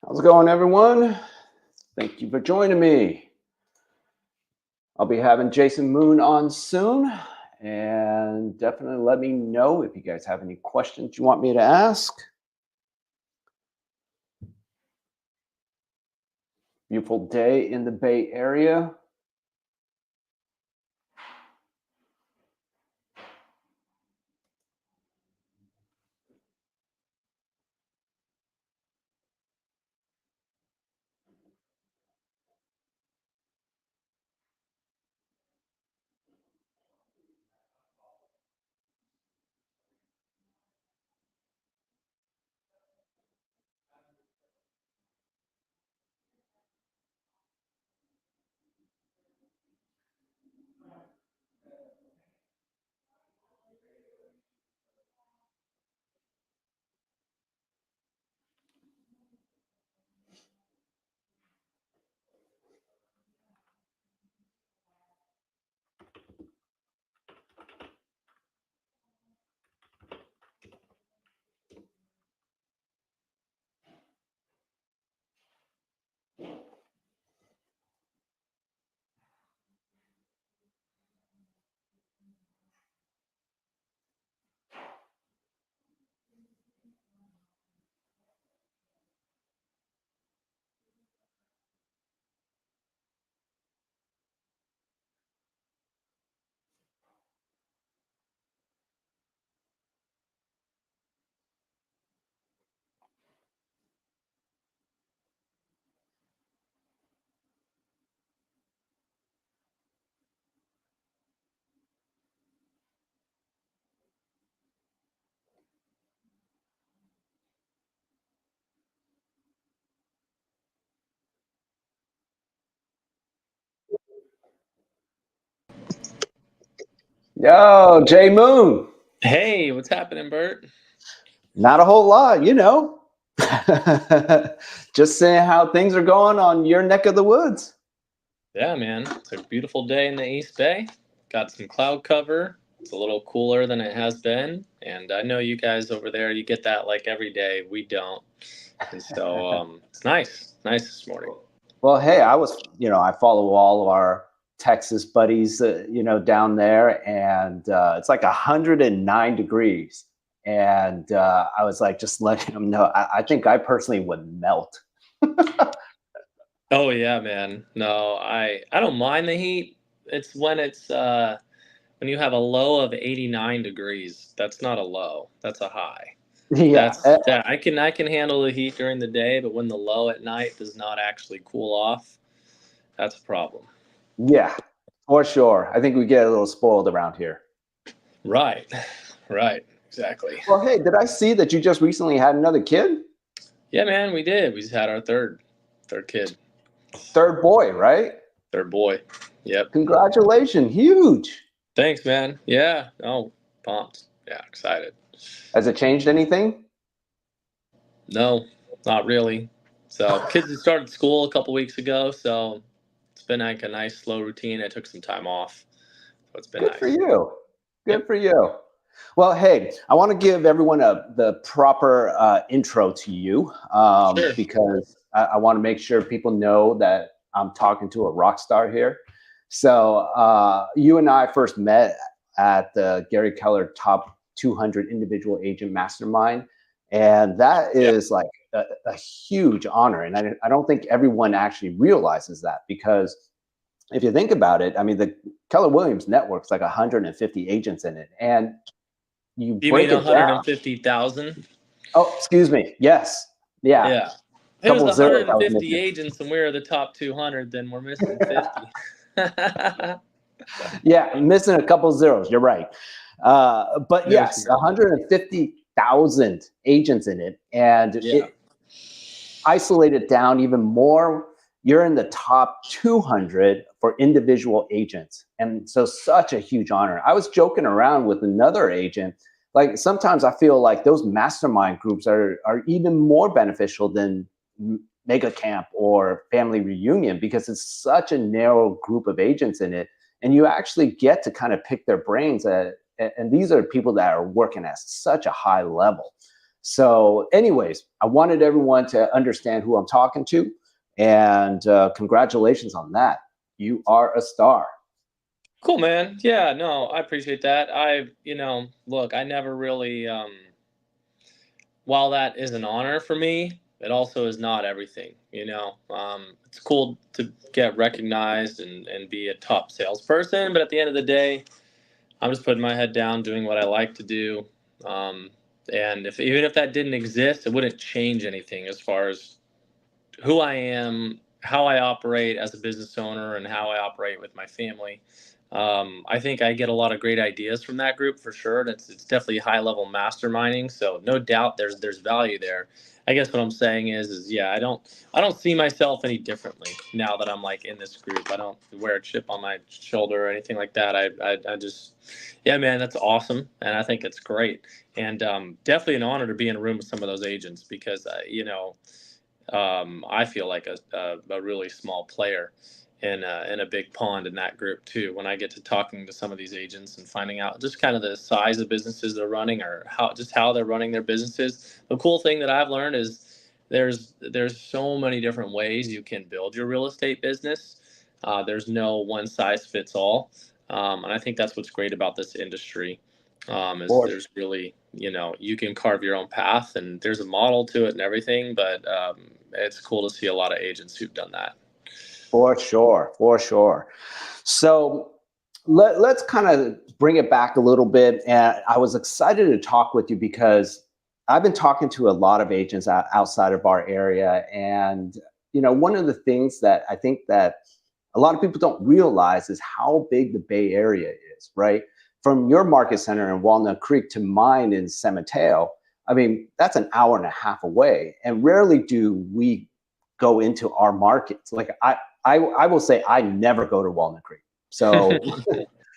How's it going, everyone? Thank you for joining me. I'll be having Jason Moon on soon, and definitely let me know if you guys have any questions you want me to ask. Beautiful day in the Bay Area. Yo, Jay Moon. Hey, what's happening, Bert? Not a whole lot, you know. Just saying how things are going on your neck of the woods. Yeah, man, it's a beautiful day in the East Bay. Got some cloud cover. It's a little cooler than it has been, and I know you guys over there, you get that like every day. We don't, and so it's nice this morning. Well, hey, I follow all of our Texas buddies, down there, and it's like 109 degrees. And I was like, just letting them know, I think I personally would melt. Oh yeah, man. No, I don't mind the heat. It's when you have a low of 89 degrees. That's not a low. That's a high. Yeah, That I can handle the heat during the day, but when the low at night does not actually cool off, that's a problem. yeah, for sure. I think we get a little spoiled around here. Right. Right. Exactly. Well, hey, did I see that you just recently had another kid? Yeah, man, we did. We just had our third kid. Third boy, right? Third boy. Yep. Congratulations, huge. Thanks, man. Yeah. Oh, pumped. Yeah, excited. Has it changed anything? No, not really. So kids had started school a couple weeks ago, so it's been like a nice slow routine. I took some time off. So it's been Good for nice. you. Good Yep. for you. Well, hey, I want to give everyone the proper intro to you Sure. because I want to make sure people know that I'm talking to a rock star here. So you and I first met at the Gary Keller Top 200 Individual Agent Mastermind, and that Yep. is like a huge honor. And I don't think everyone actually realizes that because if you think about it, I mean, the Keller Williams network's like 150 agents in it, and you You mean break it down. 150,000? Oh, excuse me. Yes. Yeah. Yeah. If it was Couple of zeros I was 150 missing. agents and we're the top 200, then we're missing 50. Yeah, I'm missing a couple of zeros. You're right. But No yes, trouble. 150,000 agents in it, and Yeah. it isolated down even more. You're in the top 200 for individual agents. And so, such a huge honor. I was joking around with another agent. Like, sometimes I feel like those mastermind groups are even more beneficial than Mega Camp or Family Reunion because it's such a narrow group of agents in it. And you actually get to kind of pick their brains. And these are people that are working at such a high level. So anyways, I wanted everyone to understand who I'm talking to, and congratulations on that. You are a star. Cool, man. Yeah, no, I appreciate that. Look, I never really, while that is an honor for me, it also is not everything, It's cool to get recognized and be a top salesperson, but at the end of the day, I'm just putting my head down, doing what I like to do. Um, and even if that didn't exist, it wouldn't change anything as far as who I am, how I operate as a business owner, and how I operate with my family. I think I get a lot of great ideas from that group for sure. And it's definitely high level masterminding. So no doubt there's value there. I guess what I'm saying is yeah, I don't see myself any differently now that I'm like in this group. I don't wear a chip on my shoulder or anything like that. I just yeah, man, that's awesome, and I think it's great, and definitely an honor to be in a room with some of those agents because I feel like a really small player in a big pond in that group too. When I get to talking to some of these agents and finding out just kind of the size of businesses they're running or how they're running their businesses. The cool thing that I've learned is there's so many different ways you can build your real estate business. There's no one size fits all, and I think that's what's great about this industry. Is For there's really you can carve your own path and there's a model to it and everything, but it's cool to see a lot of agents who've done that. for sure, for sure. So let's kind of bring it back a little bit. And I was excited to talk with you because I've been talking to a lot of agents outside of our area. And, one of the things that I think that a lot of people don't realize is how big the Bay Area is, right? From your market center in Walnut Creek to mine in San Mateo, I mean, that's an hour and a half away. And rarely do we go into our markets. Like I will say I never go to Walnut Creek. So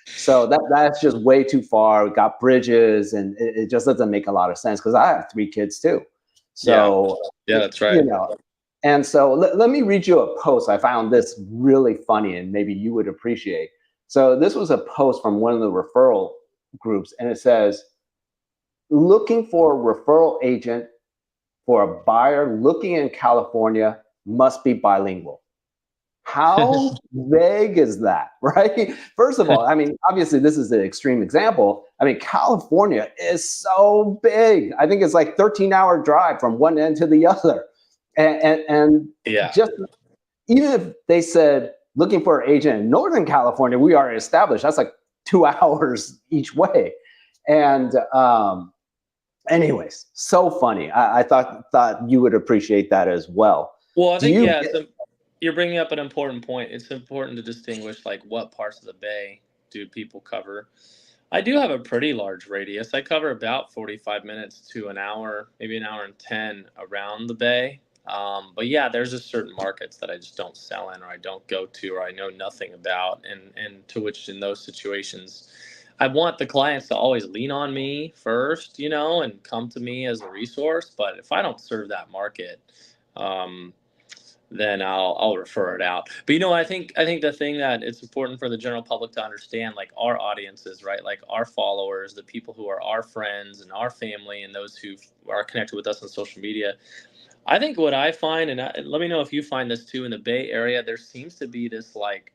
so that's just way too far. We got bridges, and it just doesn't make a lot of sense because I have 3 kids too. Yeah, So yeah, that's you right. know, and so let me read you a post. I found this really funny, and maybe you would appreciate. So this was a post from one of the referral groups, and it says, "Looking for a referral agent for a buyer looking in California must be bilingual." How vague is that, right? First of all, I mean, obviously, this is an extreme example. I mean, California is so big. I think it's like 13-hour drive from one end to the other. And Yeah. just even if they said looking for an agent in Northern California, we are established. That's like 2 hours each way. And anyways, so funny. I thought you would appreciate that as well. Well, I Do think you yeah, so you're bringing up an important point. It's important to distinguish like what parts of the bay do people cover. I do have a pretty large radius. I cover about 45 minutes to an hour, maybe an hour and 10 around the bay. But yeah, there's just certain markets that I just don't sell in or I don't go to or I know nothing about. And to which in those situations, I want the clients to always lean on me first, and come to me as a resource. But if I don't serve that market, um, then I'll refer it out. But I think the thing that it's important for the general public to understand, like our audiences, right? Like our followers, the people who are our friends and our family, and those who are connected with us on social media. I think what I find, and let me know if you find this too in the Bay Area, there seems to be this like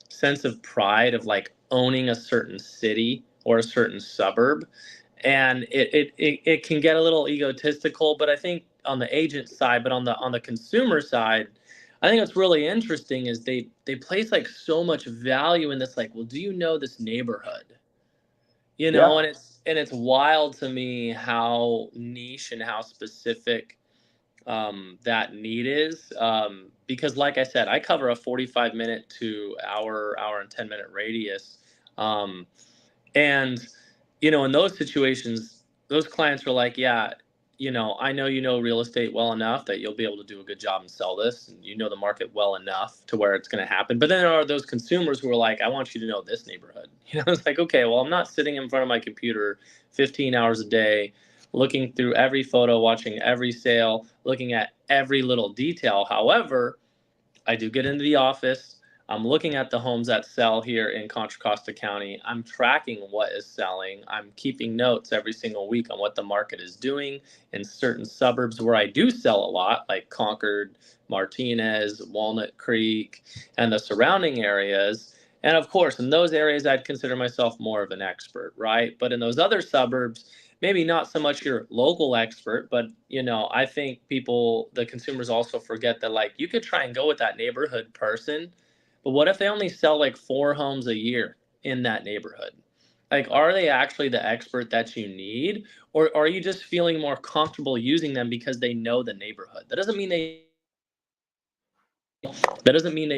sense of pride of like owning a certain city or a certain suburb, and it can get a little egotistical. But I think on the agent side, but on the consumer side, I think what's really interesting is they place like so much value in this, like, well, do you know this neighborhood, yeah, and it's wild to me how niche and how specific that need is, because like I said, I cover a 45 minute to hour and 10-minute radius, um, and in those situations, those clients are like, yeah, I know real estate well enough that you'll be able to do a good job and sell this, and you know the market well enough to where it's going to happen. But then there are those consumers who are like, I want you to know this neighborhood. It's like, okay, well, I'm not sitting in front of my computer 15 hours a day looking through every photo, watching every sale, looking at every little detail. However, I do get into the office. I'm looking at the homes that sell here in Contra Costa County. I'm tracking what is selling. I'm keeping notes every single week on what the market is doing in certain suburbs where I do sell a lot, like Concord, Martinez, Walnut Creek, and the surrounding areas. And of course, in those areas, I'd consider myself more of an expert, right? But in those other suburbs, maybe not so much your local expert, but I think the consumers also forget that like you could try and go with that neighborhood person, but what if they only sell like 4 homes a year in that neighborhood? Like, are they actually the expert that you need, or are you just feeling more comfortable using them because they know the neighborhood? That doesn't mean they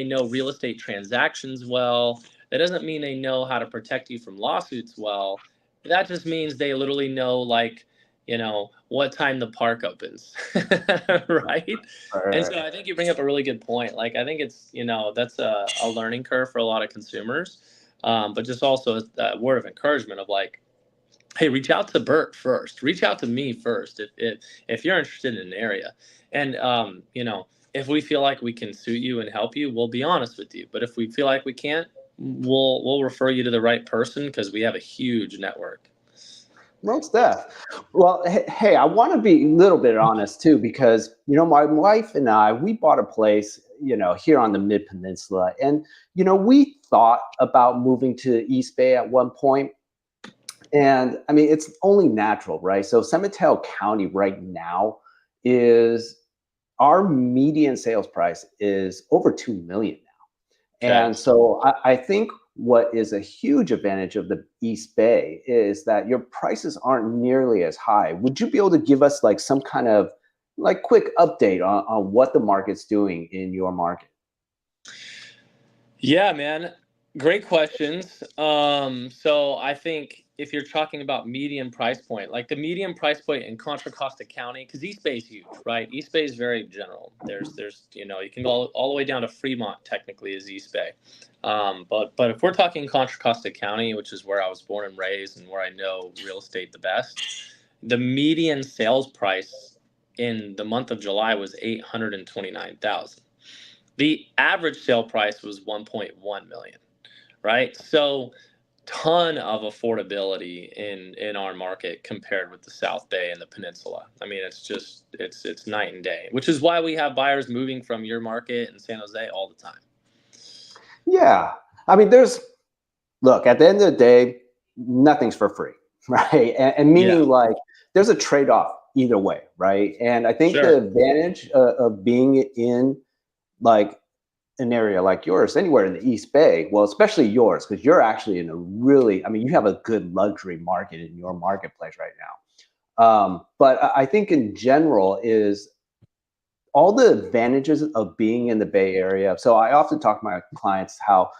know real estate transactions well. That doesn't mean they know how to protect you from lawsuits well. That just means they literally know, like, what time the park opens, right? And so Right. I think you bring up a really good point. Like, I think that's a learning curve for a lot of consumers, but just also a word of encouragement of like, hey, reach out to Bert first. Reach out to me first if you're interested in an area. And if we feel like we can suit you and help you, we'll be honest with you. But if we feel like we can't, we'll refer you to the right person because we have a huge network. Most def. Well, hey, I want to be a little bit honest too, because my wife and I, we bought a place, here on the Mid Peninsula, and we thought about moving to East Bay at one point, and I mean, it's only natural, right? So San Mateo County right now is our median sales price is over 2 million. Okay. And so I think what is a huge advantage of the East Bay is that your prices aren't nearly as high. Would you be able to give us like some kind of like quick update on what the market's doing in your market? Yeah, man. Great questions. So I think if you're talking about median price point, like the median price point in Contra Costa County, because East Bay is huge, right? East Bay is very general. There's you can go all the way down to Fremont technically is East Bay. But if we're talking Contra Costa County, which is where I was born and raised and where I know real estate the best, the median sales price in the month of July was 829,000. The average sale price was 1.1 million, right? So ton of affordability in our market compared with the South Bay and the Peninsula. I mean, it's night and day, which is why we have buyers moving from your market in San Jose all the time. Yeah. I mean, look, at the end of the day, nothing's for free, right? And Yeah, meaning like there's a trade off either way, right? And I think the sure. advantage of being in like an area like yours, anywhere in the East Bay, well, especially yours, because you're actually in a really, I mean, you have a good luxury market in your marketplace right now. But I think in general is all the advantages of being in the Bay Area. So I often talk to my clients how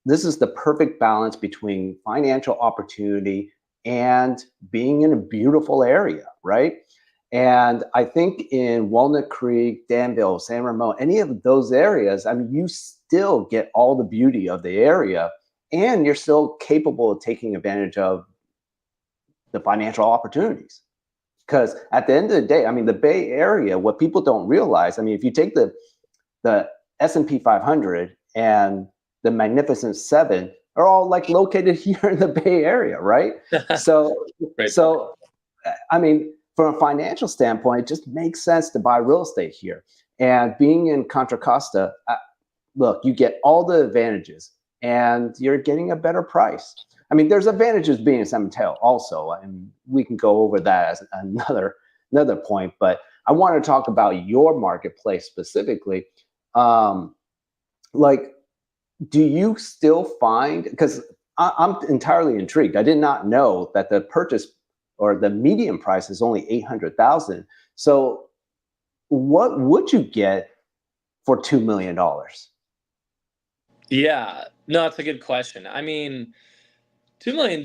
this is the perfect balance between financial opportunity and being in a beautiful area, right? And I think in Walnut Creek, Danville, San Ramon, any of those areas, I mean, you still get all the beauty of the area and you're still capable of taking advantage of the financial opportunities. Because at the end of the day, I mean, the Bay Area, what people don't realize, I mean, if you take the S&P 500 and the Magnificent Seven are all like located here in the Bay Area, right? So, Great point. so I mean, from a financial standpoint, it just makes sense to buy real estate here. And being in Contra Costa, look, you get all the advantages, and you're getting a better price. I mean, there's advantages being in San Mateo also, and we can go over that as another point. But I want to talk about your marketplace specifically. Um, like, do you still find, because I'm entirely intrigued. I did not know that the purchase or the median price is only 800,000. So, what would you get for $2 million? Yeah, no, it's a good question. I mean, $2 million,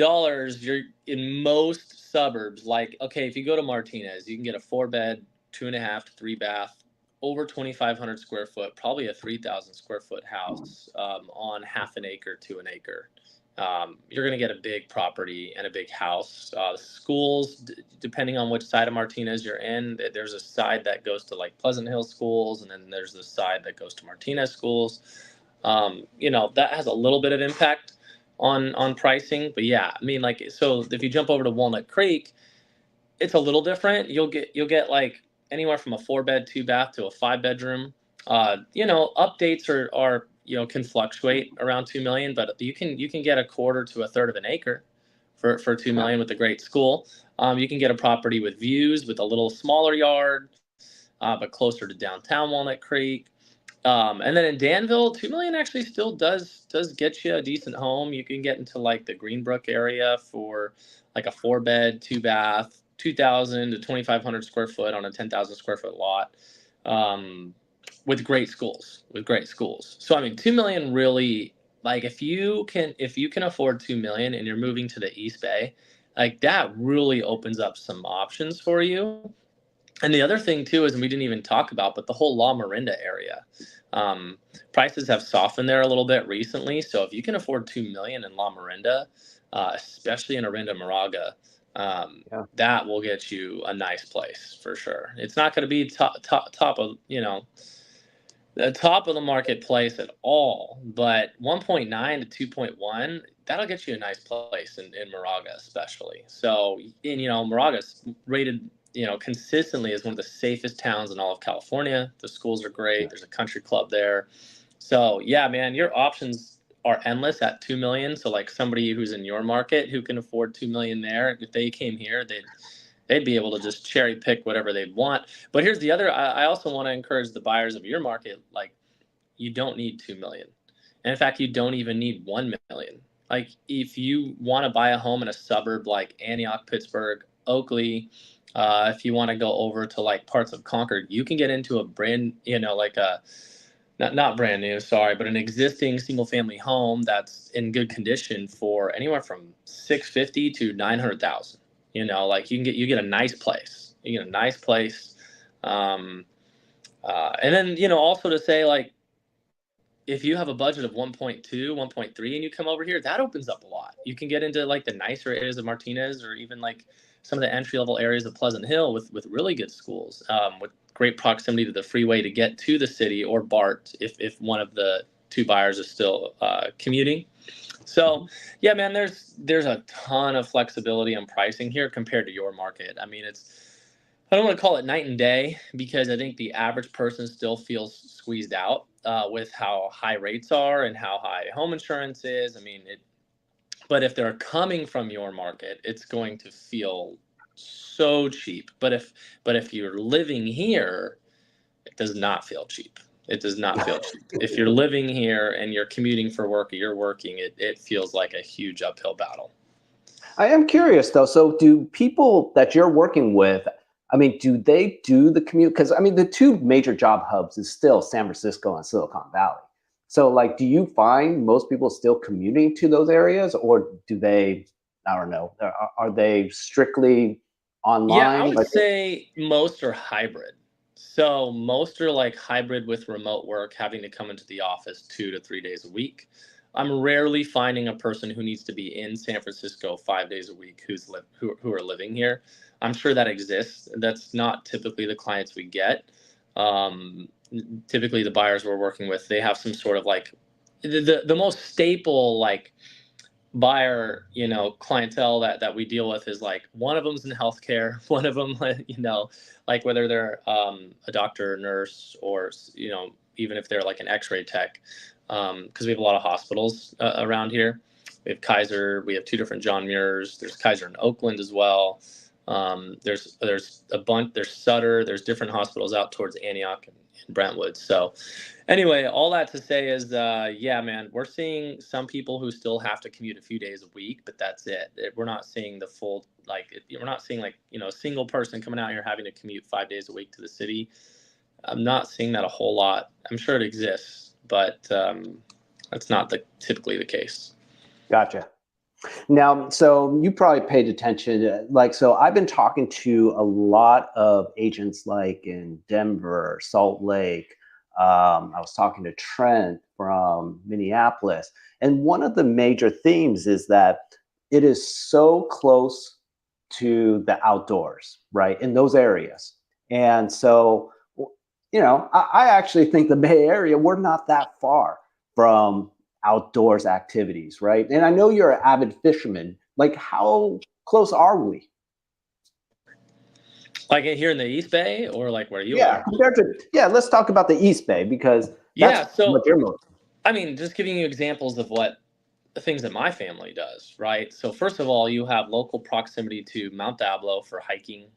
you're in most suburbs. Like, okay, if you go to Martinez, you can get a 4 bed, 2.5 to 3 bath, over 2,500 square foot, probably a 3,000 square foot house on half an acre to an acre. You're going to get a big property and a big house. Schools, depending on which side of Martinez you're in, there's a side that goes to like Pleasant Hill schools, and then there's the side that goes to Martinez schools. That has a little bit of impact on pricing. But yeah, I mean, like, so if you jump over to Walnut Creek, it's a little different. You'll get like anywhere from a 4-bed, 2-bath to a 5-bedroom. Updates are can fluctuate around 2 million, but you can get a quarter to a third of an acre for 2 million with a great school. You can get a property with views with a little smaller yard, but closer to downtown Walnut Creek. And then in Danville, 2 million actually still does get you a decent home. You can get into like the Greenbrook area for like a 4-bed, 2-bath, 2,000 to 2,500 square foot on a 10,000 square foot lot, with great schools. So I mean, 2 million really, like, if you can afford 2 million and you're moving to the East Bay, like that really opens up some options for you. And the other thing too is, and we didn't even talk about, but the whole La Marinda area, prices have softened there a little bit recently. So if you can afford 2 million in La Marinda, especially in Orinda Moraga, Yeah. that will get you a nice place for sure. It's not going to be top of the top of the marketplace at all, but 1.9 to 2.1, that'll get you a nice place in Moraga, especially. So, and Moraga's rated, consistently as one of the safest towns in all of California. The schools are great. There's a country club there. So yeah, man, your options are endless at 2 million. So like somebody who's in your market who can afford 2 million there, if they came here, they'd be able to just cherry pick whatever they'd want. But here's the other, I also want to encourage the buyers of your market, like, you don't need 2 million. And in fact, you don't even need 1 million. Like, if you want to buy a home in a suburb like Antioch, Pittsburgh, Oakley, if you want to go over to like parts of Concord, you can get into a brand, like a, not brand new, sorry, but an existing single family home that's in good condition for anywhere from 650 to 900,000. Like you get a nice place. You get a nice place. And then, also to say, like, if you have a budget of 1.2, 1.3 and you come over here, that opens up a lot. You can get into like the nicer areas of Martinez, or even like some of the entry level areas of Pleasant Hill with really good schools, with great proximity to the freeway to get to the city, or BART if one of the two buyers is still commuting. So yeah, man, there's a ton of flexibility on pricing here compared to your market. I mean, I don't want to call it night and day, because I think the average person still feels squeezed out with how high rates are and how high home insurance is. I mean, but if they're coming from your market, it's going to feel so cheap. But if you're living here, it does not feel cheap. It does not feel cheap. If you're living here and you're commuting for work, or you're working, it feels like a huge uphill battle. I am curious though. So, do people that you're working with, I mean, do they do the commute? Because I mean, the two major job hubs is still San Francisco and Silicon Valley. So, like, do you find most people still commuting to those areas, or do they? I don't know. Are they strictly Yeah, I online? would Like, say most are hybrid. So most are like hybrid with remote work, having to come into the office 2 to 3 days a week. I'm rarely finding a person who needs to be in San Francisco 5 days a week who are living here. I'm sure that exists. That's not typically the clients we get. Um, Typically, the buyers we're working with, they have some sort of like the most staple, like, buyer, clientele that we deal with is like, one of them's in healthcare, one of them, like whether they're a doctor or nurse, or even if they're like an x-ray tech, because we have a lot of hospitals around here. We have Kaiser, we have two different John Muirs, there's Kaiser in Oakland as well. There's a bunch, there's Sutter, there's different hospitals out towards Antioch and Brentwood. So anyway, all that to say is, yeah, man, we're seeing some people who still have to commute a few days a week, but that's it. We're not seeing the full, like, we're not seeing like, a single person coming out here having to commute 5 days a week to the city. I'm not seeing that a whole lot. I'm sure it exists, but that's not typically the case. gotcha. Now, so you probably paid attention. Like, so I've been talking to a lot of agents, like in Denver, Salt Lake. I was talking to Trent from Minneapolis, and one of the major themes is that it is so close to the outdoors, right, in those areas. And so, I actually think the Bay Area, we're not that far from outdoors activities, right? And I know you're an avid fisherman. Like, how close are we? Like here in the East Bay, or like where you Yeah, are? compared to, yeah, let's talk about the East Bay because that's Yeah. So, what you're most. I mean, just giving you examples of what the things that my family does, right? So, first of all, you have local proximity to Mount Diablo for hiking,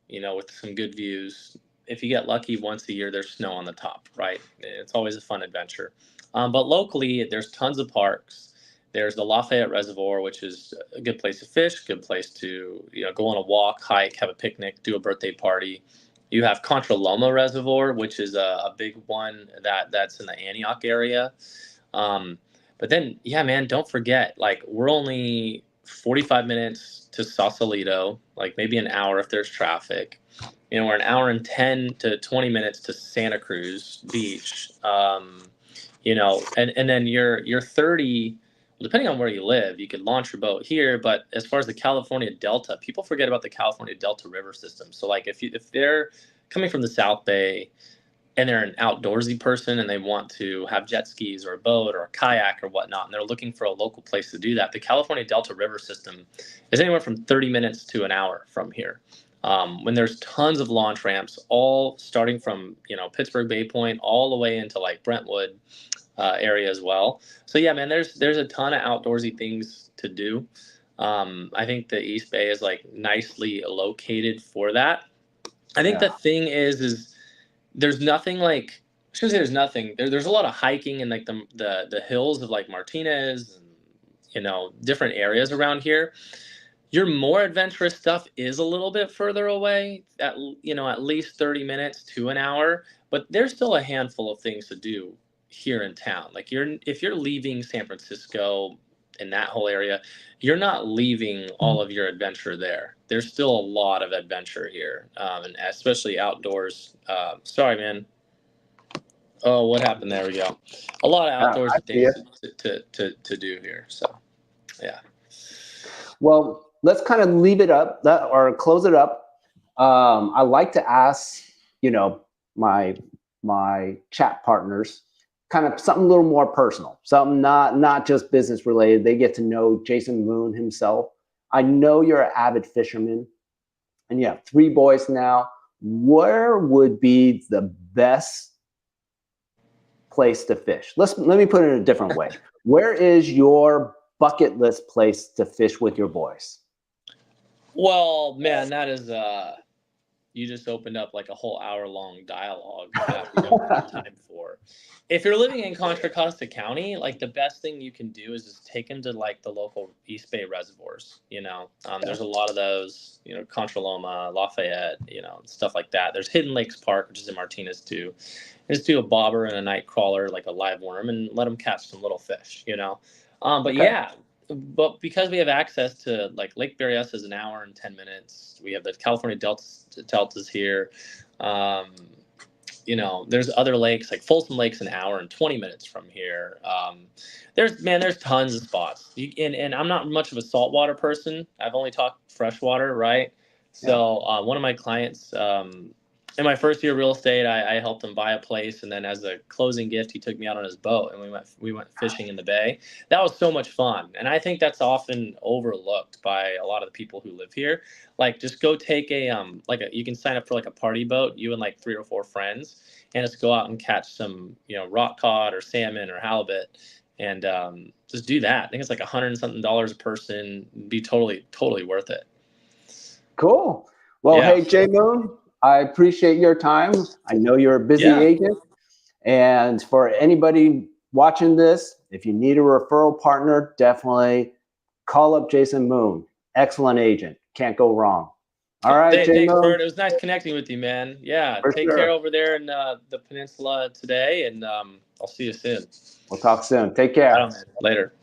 with some good views. If you get lucky once a year, there's snow on the top, right? It's always a fun adventure. But locally, there's tons of parks. There's the Lafayette Reservoir, which is a good place to fish, good place to go on a walk, hike, have a picnic, do a birthday party. You have Contra Loma Reservoir, which is a big one that's in the Antioch area. Um, but then, yeah, man, don't forget, like, we're only 45 minutes to Sausalito, like maybe an hour if there's traffic. We're an hour and 10 to 20 minutes to Santa Cruz Beach. And then you're 30, well, depending on where you live, you could launch your boat here. But as far as the California Delta, people forget about the California Delta River system. So, like, if they're coming from the South Bay and they're an outdoorsy person and they want to have jet skis or a boat or a kayak or whatnot, and they're looking for a local place to do that, the California Delta River system is anywhere from 30 minutes to an hour from here. When there's tons of launch ramps, all starting from Pittsburgh Bay Point all the way into like Brentwood area as well. So yeah, man, there's a ton of outdoorsy things to do. I think the East Bay is like nicely located for that. I think Yeah. the thing is there's nothing like, I shouldn't say there's nothing. There's a lot of hiking in like the hills of like Martinez and different areas around here. Your more adventurous stuff is a little bit further away, at least 30 minutes to an hour, but there's still a handful of things to do here in town. Like if you're leaving San Francisco in that whole area, you're not leaving all of your adventure there. There's still a lot of adventure here, and especially outdoors. Sorry, man. Oh, what happened? There we go. A lot of I outdoorsy see things it. to do here. So, yeah. Well, let's kind of leave it up or close it up. I like to ask, my chat partners, kind of something a little more personal, something not just business related. They get to know Jason Moon himself. I know you're an avid fisherman, and you have 3 boys now. Where would be the best place to fish? Let me put it in a different way. Where is your bucket list place to fish with your boys? Well, man, that is you just opened up like a whole hour-long dialogue that we don't have time for. If you're living in Contra Costa County, like the best thing you can do is just take them to like the local East Bay reservoirs. There's a lot of those. Contra Loma, Lafayette, stuff like that. There's Hidden Lakes Park, which is in Martinez too. Just do a bobber and a night crawler, like a live worm, and let them catch some little fish. But Okay. yeah, but because we have access to like Lake Berryessa is an hour and 10 minutes. We have the California deltas here. There's other lakes like Folsom Lake's an hour and 20 minutes from here. There's tons of spots. And I'm not much of a saltwater person. I've only talked freshwater, right? So one of my clients, in my first year of real estate, I helped him buy a place, and then as a closing gift, he took me out on his boat, and we went fishing in the bay. That was so much fun, and I think that's often overlooked by a lot of the people who live here. Like, just go take you can sign up for like a party boat, you and like 3 or 4 friends, and just go out and catch some rock cod or salmon or halibut, and just do that. I think it's like $100 and something a person. Be totally worth it. Cool. Well, Yeah. hey, Jay Moon, I appreciate your time. I know you're a busy Yeah. agent. And for anybody watching this, if you need a referral partner, definitely call up Jason Moon. Excellent agent. Can't go wrong. All right, Jay Thanks, Moon. Bert. It was nice connecting with you, man. Yeah. For Take sure. care over there in the peninsula today, and I'll see you soon. We'll talk soon. Take care. Later.